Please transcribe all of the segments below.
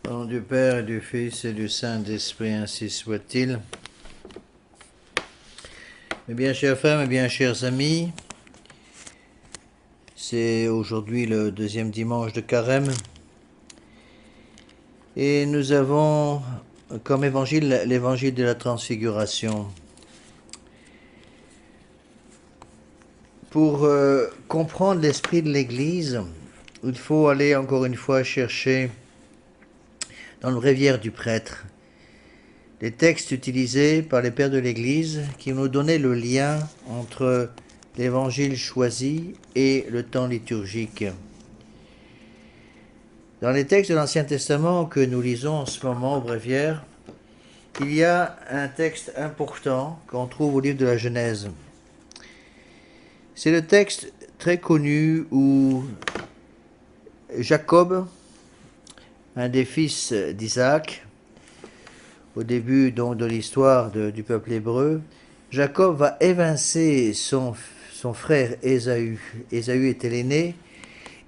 Au nom du Père et du Fils et du Saint-Esprit, ainsi soit-il. Mes bien chers frères, mes bien chers amis, c'est aujourd'hui le deuxième dimanche de Carême et nous avons comme évangile l'évangile de la Transfiguration. Pour comprendre l'esprit de l'Église, il faut aller encore une fois chercher dans le bréviaire du prêtre les textes utilisés par les pères de l'Église qui nous donnaient le lien entre l'évangile choisi et le temps liturgique. Dans les textes de l'Ancien Testament que nous lisons en ce moment au bréviaire, il y a un texte important qu'on trouve au livre de la Genèse. C'est le texte très connu où Jacob, un des fils d'Isaac, au début donc de l'histoire du peuple hébreu, Jacob va évincer son frère Ésaü. Ésaü était l'aîné,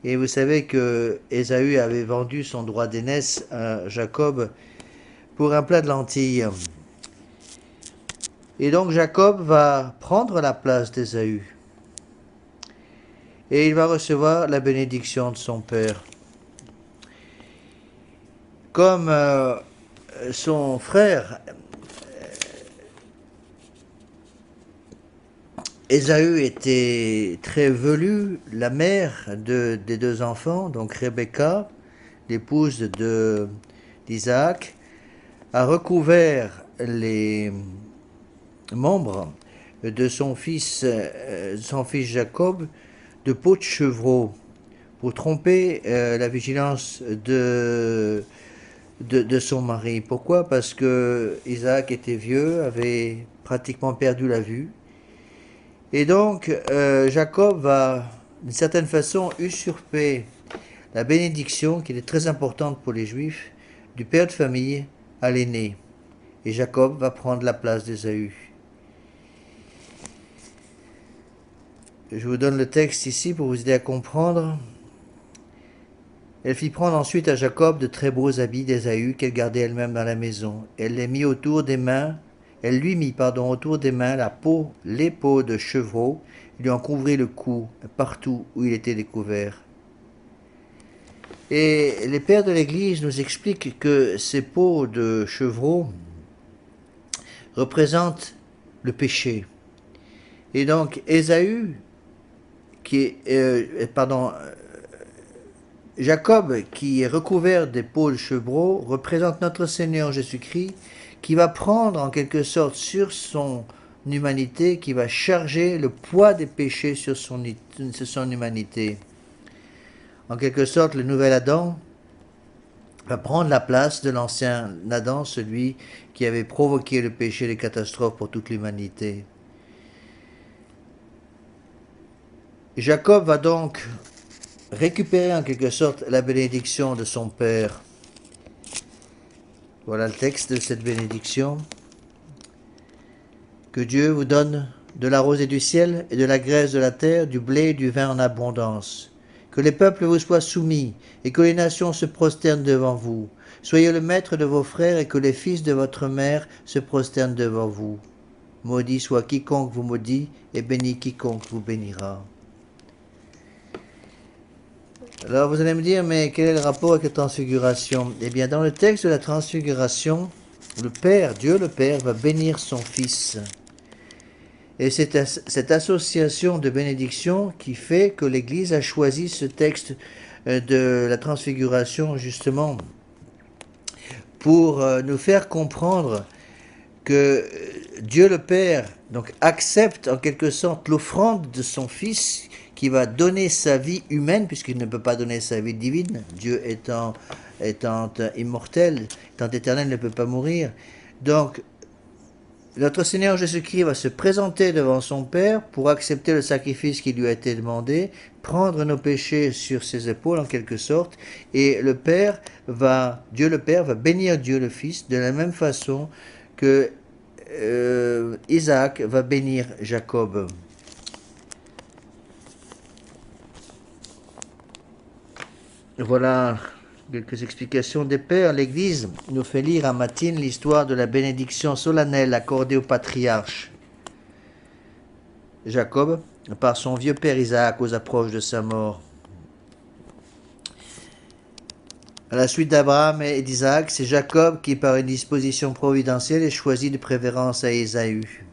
et vous savez que Ésaü avait vendu son droit d'aînesse à Jacob pour un plat de lentilles. Et donc Jacob va prendre la place d'Ésaü, et il va recevoir la bénédiction de son père. Comme son frère Ésaü était très velu, la mère des deux enfants, donc Rebecca, l'épouse d'Isaac, a recouvert les membres de son fils Jacob de peau de chevreau pour tromper la vigilance de son mari. Pourquoi? Parce que Isaac était vieux, avait pratiquement perdu la vue. Et donc, Jacob va, d'une certaine façon, usurper la bénédiction, qui est très importante pour les Juifs, du père de famille à l'aîné. Et Jacob va prendre la place d'Ésaü. Je vous donne le texte ici pour vous aider à comprendre. Elle fit prendre ensuite à Jacob de très beaux habits d'Ésaü qu'elle gardait elle-même dans la maison. Elle lui mit autour des mains les peaux de chevreau, et lui en couvrit le cou partout où il était découvert. Et les pères de l'Église nous expliquent que ces peaux de chevreau représentent le péché. Et donc Ésaü, Jacob, qui est recouvert des peaux de chevreau, représente notre Seigneur Jésus-Christ, qui va prendre en quelque sorte sur son humanité, qui va charger le poids des péchés sur son humanité. En quelque sorte, le nouvel Adam va prendre la place de l'ancien Adam, celui qui avait provoqué le péché et les catastrophes pour toute l'humanité. Jacob va donc récupérer en quelque sorte la bénédiction de son père. Voilà le texte de cette bénédiction. Que Dieu vous donne de la rosée du ciel et de la graisse de la terre, du blé et du vin en abondance. Que les peuples vous soient soumis et que les nations se prosternent devant vous. Soyez le maître de vos frères et que les fils de votre mère se prosternent devant vous. Maudit soit quiconque vous maudit et béni quiconque vous bénira. Alors vous allez me dire, mais quel est le rapport avec la transfiguration? Eh bien, dans le texte de la transfiguration, Dieu le Père, va bénir son Fils. Et c'est cette association de bénédiction qui fait que l'Église a choisi ce texte de la transfiguration, justement, pour nous faire comprendre que Dieu le Père donc accepte en quelque sorte l'offrande de son Fils qui va donner sa vie humaine, puisqu'il ne peut pas donner sa vie divine, Dieu étant immortel, étant éternel, il ne peut pas mourir. Donc, notre Seigneur Jésus-Christ va se présenter devant son Père pour accepter le sacrifice qui lui a été demandé, prendre nos péchés sur ses épaules en quelque sorte, et Dieu le Père va bénir Dieu le Fils de la même façon que Isaac va bénir Jacob. Voilà quelques explications des pères. L'Église nous fait lire à Matine l'histoire de la bénédiction solennelle accordée au patriarche Jacob par son vieux père Isaac aux approches de sa mort. À la suite d'Abraham et d'Isaac, c'est Jacob qui, par une disposition providentielle, est choisi de préférence à Ésaü.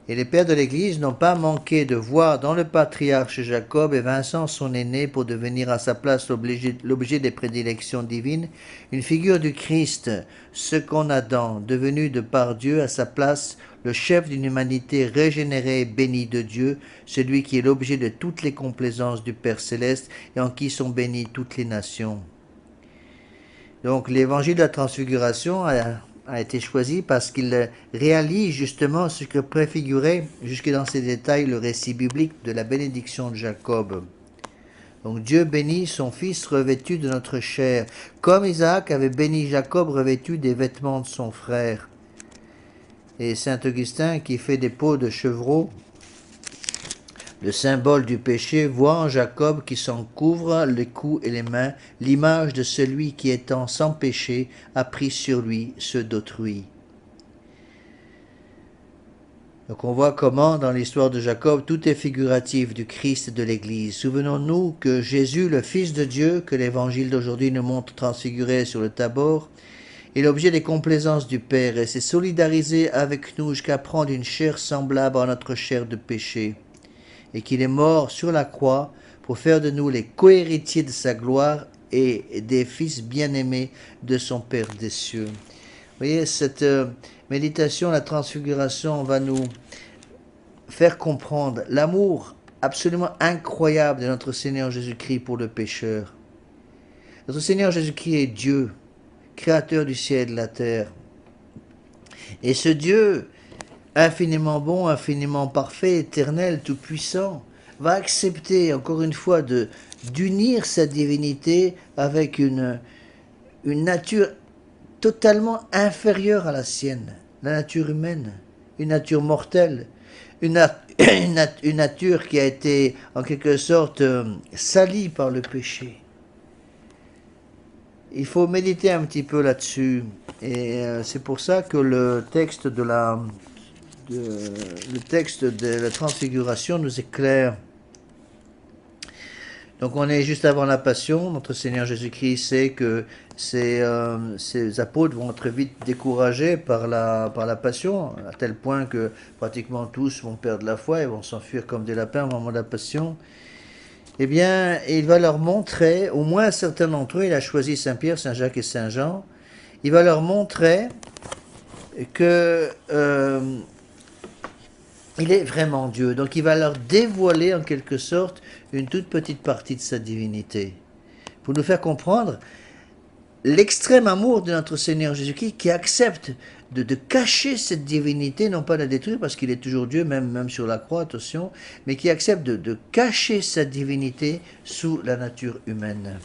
Et les pères de l'Église n'ont pas manqué de voir dans le patriarche Jacob et Vincent son aîné pour devenir à sa place l'objet des prédilections divines, une figure du Christ, second Adam, devenu de par Dieu à sa place le chef d'une humanité régénérée et bénie de Dieu, celui qui est l'objet de toutes les complaisances du Père céleste et en qui sont bénies toutes les nations. Donc l'évangile de la transfiguration a été choisi parce qu'il réalise justement ce que préfigurait jusque dans ses détails le récit biblique de la bénédiction de Jacob. Donc Dieu bénit son fils revêtu de notre chair, comme Isaac avait béni Jacob revêtu des vêtements de son frère. Et saint Augustin, qui fait des peaux de chevreau, le symbole du péché, voit en Jacob qui s'en couvre les cou et les mains l'image de celui qui, étant sans péché, a pris sur lui ceux d'autrui. Donc on voit comment dans l'histoire de Jacob tout est figuratif du Christ et de l'Église. Souvenons-nous que Jésus, le Fils de Dieu, que l'Évangile d'aujourd'hui nous montre transfiguré sur le Tabor, est l'objet des complaisances du Père et s'est solidarisé avec nous jusqu'à prendre une chair semblable à notre chair de péché, et qu'il est mort sur la croix pour faire de nous les cohéritiers de sa gloire et des fils bien-aimés de son Père des cieux. Vous voyez, cette méditation, la transfiguration, va nous faire comprendre l'amour absolument incroyable de notre Seigneur Jésus-Christ pour le pécheur. Notre Seigneur Jésus-Christ est Dieu, créateur du ciel et de la terre. Et ce Dieu, infiniment bon, infiniment parfait, éternel, tout-puissant, va accepter, encore une fois, d'unir sa divinité avec une nature totalement inférieure à la sienne, la nature humaine, une nature mortelle, une nature qui a été, en quelque sorte, salie par le péché. Il faut méditer un petit peu là-dessus, et c'est pour ça que le texte de la transfiguration nous est clair. Donc on est juste avant la Passion. Notre Seigneur Jésus-Christ sait que ses apôtres vont être vite découragés par la Passion, à tel point que pratiquement tous vont perdre la foi et vont s'enfuir comme des lapins au moment de la Passion. Eh bien, il va leur montrer, au moins certains d'entre eux, il a choisi Saint-Pierre, Saint-Jacques et Saint-Jean, il va leur montrer que il est vraiment Dieu. Donc il va leur dévoiler en quelque sorte une toute petite partie de sa divinité, pour nous faire comprendre l'extrême amour de notre Seigneur Jésus-Christ qui accepte de cacher cette divinité, non pas de la détruire parce qu'il est toujours Dieu, même sur la croix, attention, mais qui accepte de cacher sa divinité sous la nature humaine.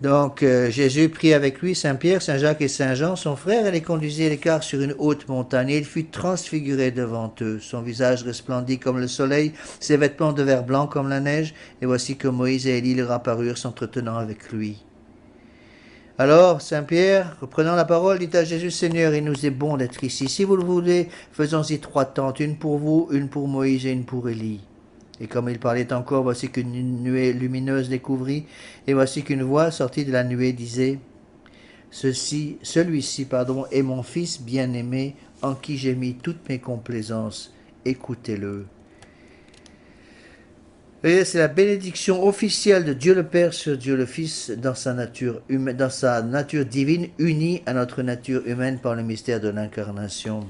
Donc Jésus prit avec lui Saint-Pierre, Saint-Jacques et Saint-Jean, son frère, et les conduisit à l'écart sur une haute montagne. Et il fut transfiguré devant eux. Son visage resplendit comme le soleil, ses vêtements devinrent blancs comme la neige, et voici que Moïse et Élie leur apparurent s'entretenant avec lui. Alors Saint-Pierre, reprenant la parole, dit à Jésus, « Seigneur, il nous est bon d'être ici. Si vous le voulez, faisons-y 3 tentes, une pour vous, une pour Moïse et une pour Élie. » Et comme il parlait encore, voici qu'une nuée lumineuse les couvrit, et voici qu'une voix sortie de la nuée disait, « Celui-ci, est mon Fils bien-aimé, en qui j'ai mis toutes mes complaisances. Écoutez-le. » Et c'est la bénédiction officielle de Dieu le Père sur Dieu le Fils dans sa nature divine, unie à notre nature humaine par le mystère de l'incarnation.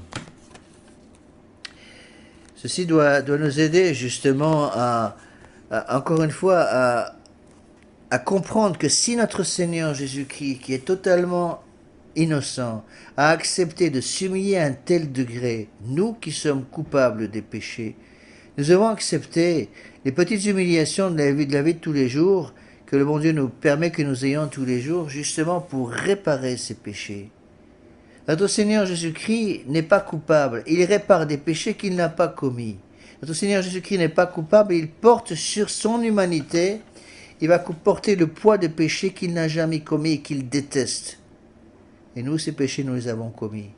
Ceci doit nous aider justement encore une fois, à comprendre que si notre Seigneur Jésus-Christ, qui est totalement innocent, a accepté de s'humilier à un tel degré, nous qui sommes coupables des péchés, nous avons accepté les petites humiliations de la vie de tous les jours que le bon Dieu nous permet que nous ayons tous les jours, justement pour réparer ces péchés. Notre Seigneur Jésus-Christ n'est pas coupable. Il répare des péchés qu'il n'a pas commis. Notre Seigneur Jésus-Christ n'est pas coupable. Il porte sur son humanité il va porter le poids des péchés qu'il n'a jamais commis et qu'il déteste. Et nous, ces péchés, nous les avons commis.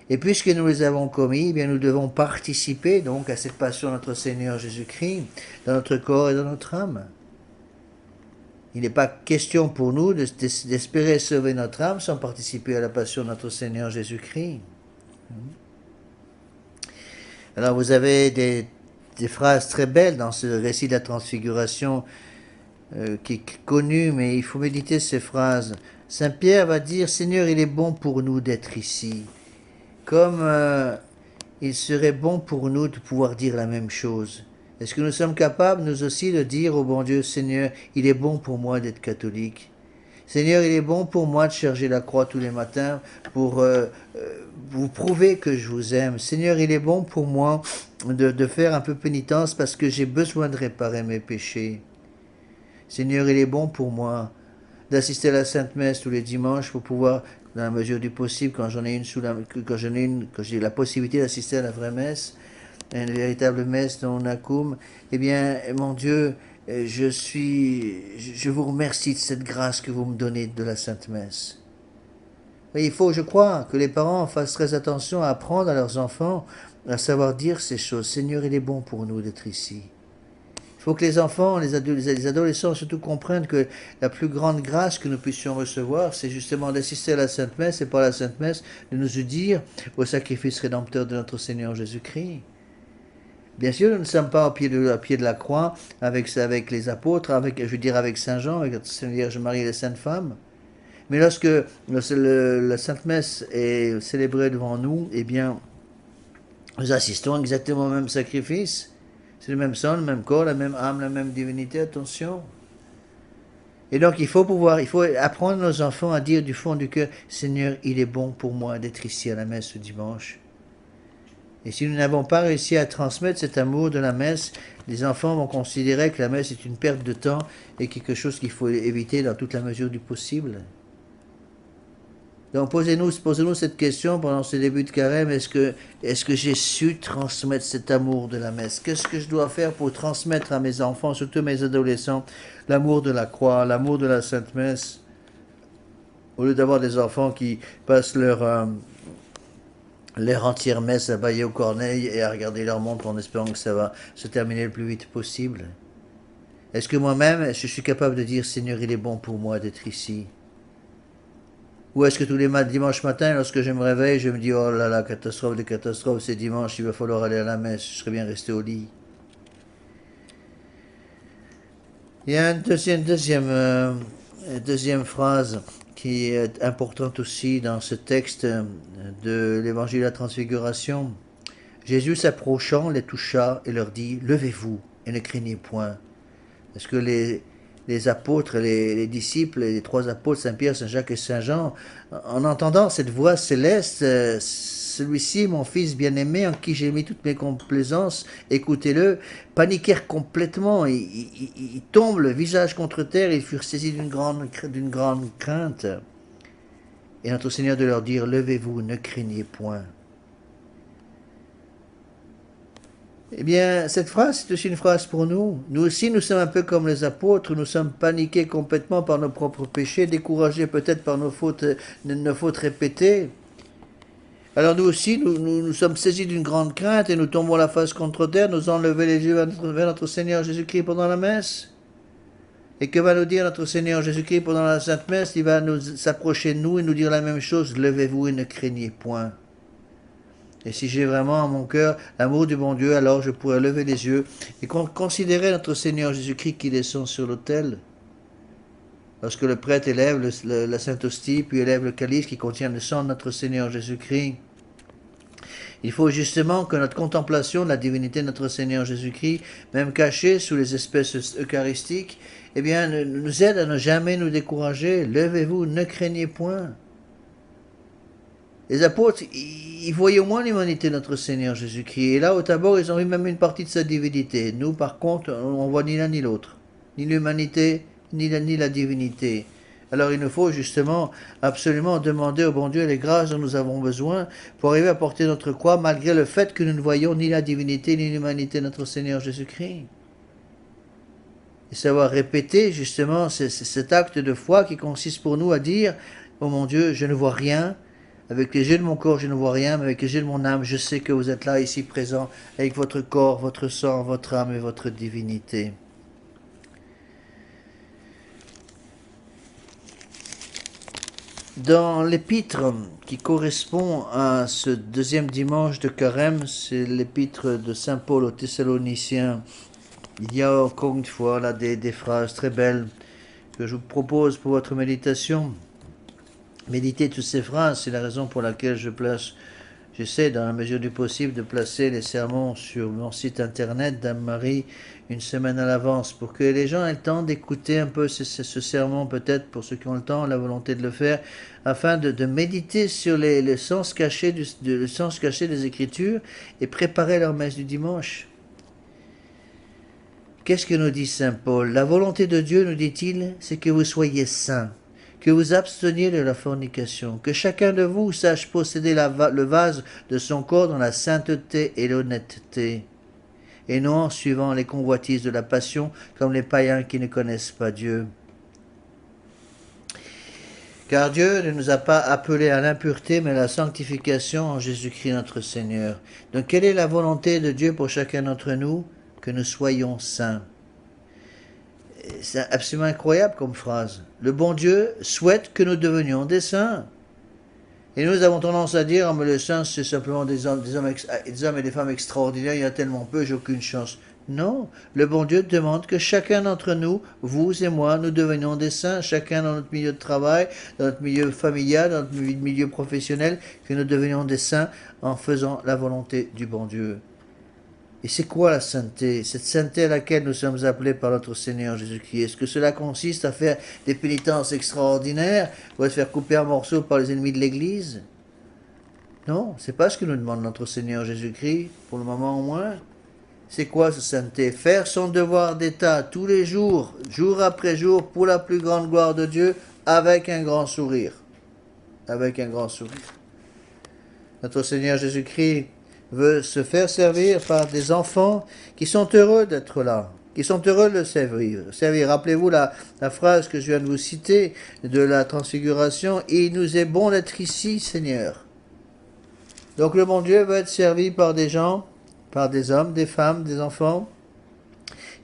Et puisque nous les avons commis, eh bien, nous devons participer donc à cette passion de notre Seigneur Jésus-Christ dans notre corps et dans notre âme. Il n'est pas question pour nous d'espérer sauver notre âme sans participer à la passion de notre Seigneur Jésus-Christ. Alors vous avez des phrases très belles dans ce récit de la transfiguration qui est connu, mais il faut méditer ces phrases. Saint Pierre va dire, Seigneur, il est bon pour nous d'être ici. Comme il serait bon pour nous de pouvoir dire la même chose. Est-ce que nous sommes capables, nous aussi, de dire au bon Dieu, Seigneur, il est bon pour moi d'être catholique. Seigneur, il est bon pour moi de charger la croix tous les matins pour vous prouver que je vous aime. Seigneur, il est bon pour moi de faire un peu pénitence parce que j'ai besoin de réparer mes péchés. Seigneur, il est bon pour moi d'assister à la Sainte Messe tous les dimanches pour pouvoir, dans la mesure du possible, quand j'ai la possibilité d'assister à la vraie messe, à une véritable messe non nacum, eh bien, mon Dieu, je vous remercie de cette grâce que vous me donnez de la Sainte Messe. Mais il faut, je crois, que les parents fassent très attention à apprendre à leurs enfants à savoir dire ces choses. Seigneur, il est bon pour nous d'être ici. Il faut que les enfants, les adolescents surtout comprennent que la plus grande grâce que nous puissions recevoir, c'est justement d'assister à la Sainte Messe et par la Sainte Messe de nous unir au sacrifice rédempteur de notre Seigneur Jésus-Christ. Bien sûr, nous ne sommes pas au pied de la croix avec les apôtres, avec Saint Jean, avec la Sainte Vierge Marie et les saintes femmes. Mais lorsque la Sainte Messe est célébrée devant nous, eh bien, nous assistons exactement au même sacrifice. C'est le même sang, le même corps, la même âme, la même divinité, attention. Et donc il faut apprendre nos enfants à dire du fond du cœur, Seigneur, il est bon pour moi d'être ici à la messe ce dimanche. Et si nous n'avons pas réussi à transmettre cet amour de la messe, les enfants vont considérer que la messe est une perte de temps et quelque chose qu'il faut éviter dans toute la mesure du possible. Donc posez-nous cette question pendant ce début de carême, est-ce que j'ai su transmettre cet amour de la messe? Qu'est-ce que je dois faire pour transmettre à mes enfants, surtout mes adolescents, l'amour de la croix, l'amour de la Sainte Messe? Au lieu d'avoir des enfants qui passent leur entière messe à bailler aux corneilles et à regarder leur montre en espérant que ça va se terminer le plus vite possible. Est-ce que moi-même, je suis capable de dire, Seigneur, il est bon pour moi d'être ici? Ou est-ce que tous les dimanches matin, lorsque je me réveille, je me dis, oh là là, catastrophe de catastrophe, c'est dimanche, il va falloir aller à la messe, je serais bien resté au lit. Il y a une deuxième phrase qui est importante aussi dans ce texte de l'évangile de la transfiguration. Jésus s'approchant les toucha et leur dit, levez-vous et ne craignez point. Parce que les apôtres, les disciples, les trois apôtres, Saint Pierre, Saint Jacques et Saint Jean, en entendant cette voix céleste, celui-ci, mon fils bien-aimé, en qui j'ai mis toutes mes complaisances, écoutez-le, paniquèrent complètement, ils tombent le visage contre terre, ils furent saisis d'une grande crainte. Et notre Seigneur de leur dire, levez-vous, ne craignez point. Eh bien, cette phrase, c'est aussi une phrase pour nous. Nous aussi, nous sommes un peu comme les apôtres, nous sommes paniqués complètement par nos propres péchés, découragés peut-être par nos fautes répétées. Alors nous aussi, nous sommes saisis d'une grande crainte et nous tombons la face contre terre, nous enlevons les yeux vers notre Seigneur Jésus-Christ pendant la messe. Et que va nous dire notre Seigneur Jésus-Christ pendant la Sainte Messe? Il va nous s'approcher de nous et nous dire la même chose, levez-vous et ne craignez point. Et si j'ai vraiment en mon cœur l'amour du bon Dieu, alors je pourrais lever les yeux et considérer notre Seigneur Jésus-Christ qui descend sur l'autel. Lorsque le prêtre élève la Sainte Hostie, puis élève le calice qui contient le sang de notre Seigneur Jésus-Christ, il faut justement que notre contemplation de la divinité de notre Seigneur Jésus-Christ, même cachée sous les espèces eucharistiques, eh bien, nous aide à ne jamais nous décourager. Levez-vous, ne craignez point. Les apôtres, ils voyaient au moins l'humanité de notre Seigneur Jésus-Christ. Et là, au Tabor, ils ont vu même une partie de sa divinité. Nous, par contre, on ne voit ni l'un ni l'autre. Ni l'humanité, ni la divinité. Alors il nous faut justement absolument demander au bon Dieu les grâces dont nous avons besoin pour arriver à porter notre croix, malgré le fait que nous ne voyons ni la divinité ni l'humanité de notre Seigneur Jésus-Christ. et savoir répéter justement cet acte de foi qui consiste pour nous à dire, oh mon Dieu, je ne vois rien, avec les yeux de mon corps je ne vois rien, mais avec les yeux de mon âme, je sais que vous êtes là, ici présent, avec votre corps, votre sang, votre âme et votre divinité. Dans l'épître qui correspond à ce deuxième dimanche de Carême, c'est l'épître de Saint Paul aux Thessaloniciens. Il y a encore une fois là des phrases très belles que je vous propose pour votre méditation. Méditez toutes ces phrases, c'est la raison pour laquelle j'essaie dans la mesure du possible de placer les sermons sur mon site internet Dame Marie une semaine à l'avance pour que les gens aient le temps d'écouter un peu ce sermon, peut-être pour ceux qui ont le temps, la volonté de le faire, afin de méditer sur le sens caché le sens caché des Écritures et préparer leur messe du dimanche. Qu'est-ce que nous dit Saint Paul? La volonté de Dieu, nous dit-il, c'est que vous soyez saints, que vous absteniez de la fornication, que chacun de vous sache posséder le vase de son corps dans la sainteté et l'honnêteté, et non en suivant les convoitises de la passion comme les païens qui ne connaissent pas Dieu. Car Dieu ne nous a pas appelés à l'impureté, mais à la sanctification en Jésus-Christ notre Seigneur. Donc quelle est la volonté de Dieu pour chacun d'entre nous? Que nous soyons saints. C'est absolument incroyable comme phrase. Le bon Dieu souhaite que nous devenions des saints. Et nous avons tendance à dire, oh, mais les saints, c'est simplement des hommes et des femmes extraordinaires, il y a tellement peu, j'ai aucune chance. Non, le bon Dieu demande que chacun d'entre nous, vous et moi, nous devenions des saints, chacun dans notre milieu de travail, dans notre milieu familial, dans notre milieu professionnel, que nous devenions des saints en faisant la volonté du bon Dieu. Et c'est quoi la sainteté? Cette sainteté à laquelle nous sommes appelés par notre Seigneur Jésus-Christ. Est-ce que cela consiste à faire des pénitences extraordinaires ou à se faire couper en morceaux par les ennemis de l'Église? Non, c'est pas ce que nous demande notre Seigneur Jésus-Christ, pour le moment au moins. C'est quoi cette sainteté? Faire son devoir d'État tous les jours, jour après jour, pour la plus grande gloire de Dieu, avec un grand sourire. Avec un grand sourire. Notre Seigneur Jésus-Christ veut se faire servir par des enfants qui sont heureux d'être là, qui sont heureux de le servir. Rappelez-vous la phrase que je viens de vous citer de la transfiguration, « Il nous est bon d'être ici, Seigneur ». Donc le bon Dieu veut être servi par des gens, par des hommes, des femmes, des enfants,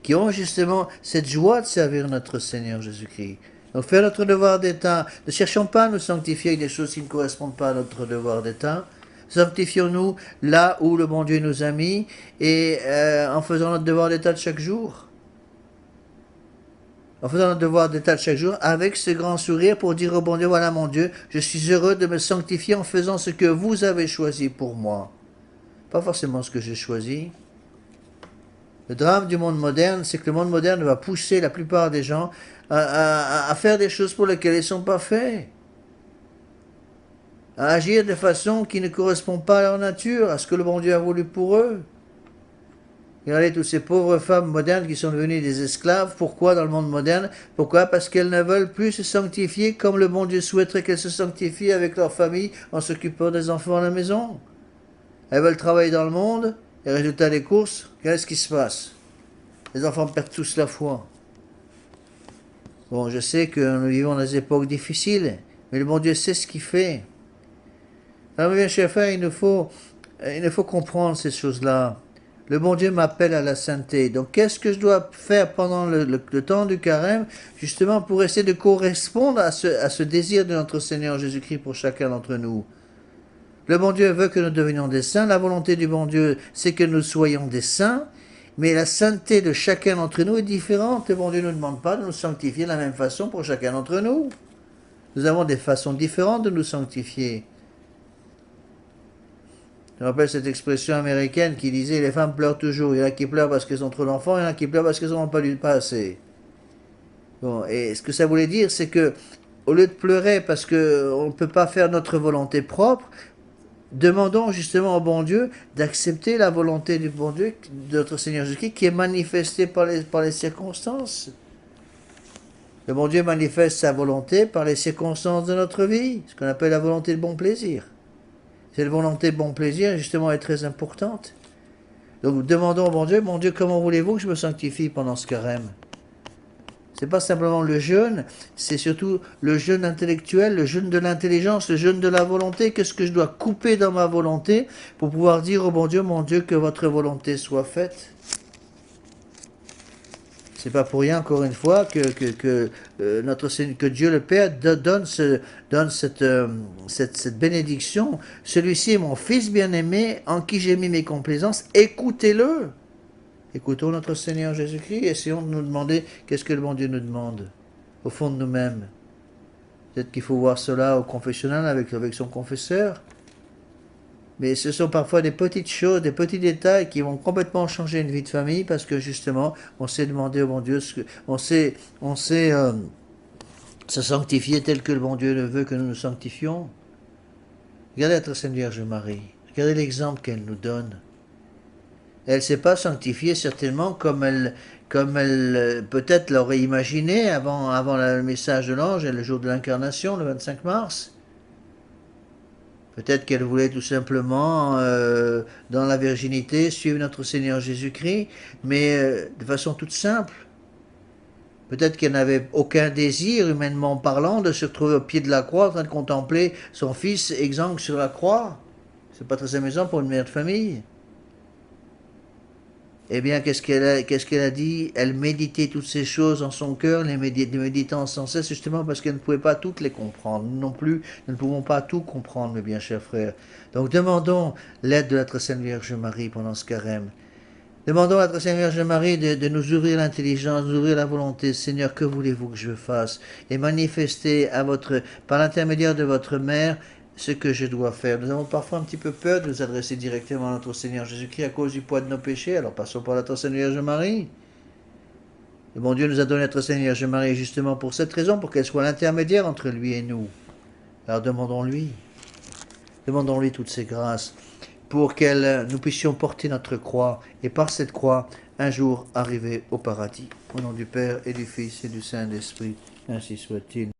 qui ont justement cette joie de servir notre Seigneur Jésus-Christ. Donc faire notre devoir d'État, ne cherchons pas à nous sanctifier avec des choses qui ne correspondent pas à notre devoir d'État. Sanctifions-nous là où le bon Dieu nous a mis et en faisant notre devoir d'État de chaque jour. En faisant notre devoir d'État de chaque jour avec ce grand sourire pour dire au bon Dieu, voilà mon Dieu, je suis heureux de me sanctifier en faisant ce que vous avez choisi pour moi. Pas forcément ce que j'ai choisi. Le drame du monde moderne, c'est que le monde moderne va pousser la plupart des gens à faire des choses pour lesquelles ils ne sont pas faits. À agir de façon qui ne correspond pas à leur nature, à ce que le bon Dieu a voulu pour eux. Regardez toutes ces pauvres femmes modernes qui sont devenues des esclaves. Pourquoi dans le monde moderne? Pourquoi? Parce qu'elles ne veulent plus se sanctifier comme le bon Dieu souhaiterait qu'elles se sanctifient avec leur famille en s'occupant des enfants à la maison. Elles veulent travailler dans le monde, et résultat des courses, qu'est-ce qui se passe? Les enfants perdent tous la foi. Bon, je sais que nous vivons dans des époques difficiles, mais le bon Dieu sait ce qu'il fait. Alors, bien chers frères, il nous faut comprendre ces choses-là. Le bon Dieu m'appelle à la sainteté. Donc, qu'est-ce que je dois faire pendant le temps du carême, justement pour essayer de correspondre à ce désir de notre Seigneur Jésus-Christ pour chacun d'entre nous? Le bon Dieu veut que nous devenions des saints. La volonté du bon Dieu, c'est que nous soyons des saints. Mais la sainteté de chacun d'entre nous est différente. Le bon Dieu ne nous demande pas de nous sanctifier de la même façon pour chacun d'entre nous. Nous avons des façons différentes de nous sanctifier. Je me rappelle cette expression américaine qui disait « les femmes pleurent toujours ». Il y en a qui pleurent parce qu'elles ont trop d'enfants, il y en a qui pleurent parce qu'elles n'en ont pas assez. Bon, et ce que ça voulait dire, c'est que au lieu de pleurer parce qu'on ne peut pas faire notre volonté propre, demandons justement au bon Dieu d'accepter la volonté du bon Dieu, de notre Seigneur Jésus-Christ, qui est manifestée par les circonstances. Le bon Dieu manifeste sa volonté par les circonstances de notre vie, ce qu'on appelle la volonté de bon plaisir. Cette volonté de bon plaisir, justement, est très importante. Donc, demandons au bon Dieu, comment voulez-vous que je me sanctifie pendant ce carême? C'est pas simplement le jeûne, c'est surtout le jeûne intellectuel, le jeûne de l'intelligence, le jeûne de la volonté. Qu'est-ce que je dois couper dans ma volonté pour pouvoir dire au bon Dieu, mon Dieu, que votre volonté soit faite? C'est pas pour rien, encore une fois, notre Seigneur, que Dieu le Père donne cette bénédiction. Celui-ci est mon Fils bien-aimé, en qui j'ai mis mes complaisances. Écoutez-le. Écoutons notre Seigneur Jésus-Christ. Essayons de nous demander qu'est-ce que le bon Dieu nous demande, au fond de nous-mêmes. Peut-être qu'il faut voir cela au confessionnal avec son confesseur. Mais ce sont parfois des petites choses, des petits détails qui vont complètement changer une vie de famille parce que justement, on s'est demandé au bon Dieu, on s'est se sanctifier tel que le bon Dieu le veut que nous nous sanctifions. Regardez notre Sainte Vierge Marie. Regardez l'exemple qu'elle nous donne. Elle ne s'est pas sanctifiée certainement comme elle peut-être l'aurait imaginé avant le message de l'ange et le jour de l'incarnation, le 25 mars. Peut-être qu'elle voulait tout simplement, dans la virginité, suivre notre Seigneur Jésus-Christ, mais de façon toute simple. Peut-être qu'elle n'avait aucun désir, humainement parlant, de se retrouver au pied de la croix en train de contempler son fils exsangue sur la croix. C'est pas très amusant pour une mère de famille. Eh bien, qu'est-ce qu'elle a dit? Elle méditait toutes ces choses en son cœur, les méditant sans cesse, justement parce qu'elle ne pouvait pas toutes les comprendre. Nous non plus, nous ne pouvons pas tout comprendre, mes bien chers frères. Donc, demandons l'aide de notre Sainte Vierge Marie pendant ce carême. Demandons à notre Sainte Vierge Marie de nous ouvrir l'intelligence, d'ouvrir la volonté. Seigneur, que voulez-vous que je fasse? Et manifester par l'intermédiaire de votre mère, ce que je dois faire. Nous avons parfois un petit peu peur de nous adresser directement à notre Seigneur Jésus-Christ à cause du poids de nos péchés. Alors passons par notre Seigneur Vierge Marie. Le bon Dieu nous a donné notre Seigneur Vierge Marie justement pour cette raison, pour qu'elle soit l'intermédiaire entre lui et nous. Alors demandons-lui. Demandons-lui toutes ces grâces pour que nous puissions porter notre croix et par cette croix, un jour arriver au paradis. Au nom du Père et du Fils et du Saint-Esprit, ainsi soit-il.